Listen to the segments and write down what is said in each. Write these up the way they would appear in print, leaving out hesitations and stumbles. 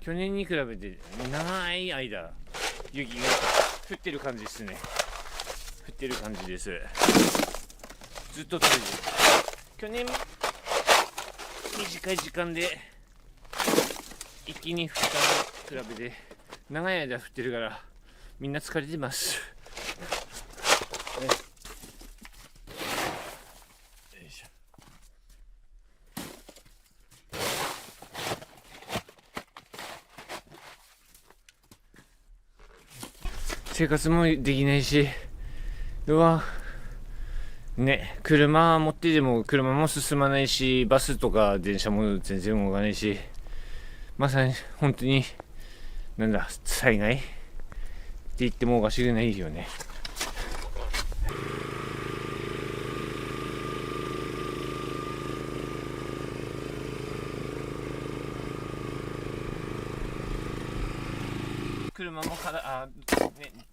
去年に比べて長い間雪が降ってる感じですね。降ってる感じです。ずっと続いてる。去年短い時間で一気に降ったのに比べて長い間降ってるからみんな疲れてます。生活もできないし、車持ってても車も進まないし、バスとか電車も全然動かないし、まさに本当に災害って言ってもおかしくないよね。車も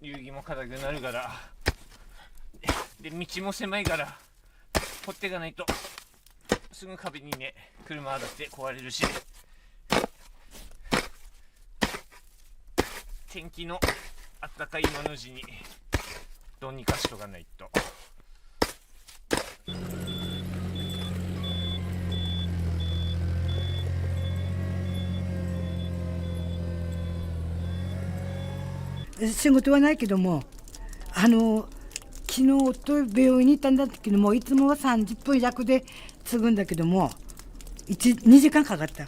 遊戯も硬くなるから、で道も狭いから掘っていかないとすぐ壁にね、車だって壊れるし、天気のあったかい今のうちにどうにかしとかないと。仕事はないけども、昨日と病院に行ったんだけども、いつもは30分弱で継ぐんだけども2時間かかった。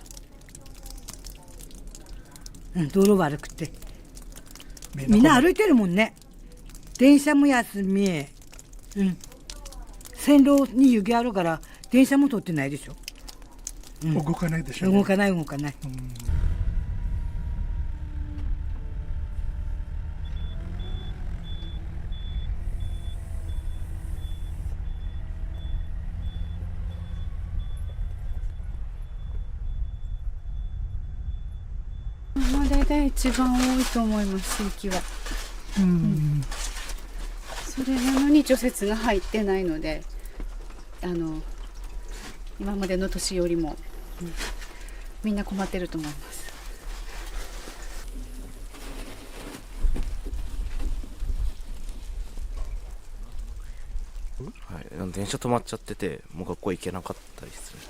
道路悪くてみんな歩いてるもんね。電車も休み、線路に雪あるから電車も通ってないでしょ。動かないでしょ、ね、動かない。大体一番多いと思います、雪は。それなのに除雪が入ってないので、今までの年よりも、みんな困ってると思います。はい、電車止まっちゃってて、もう学校行けなかったですね。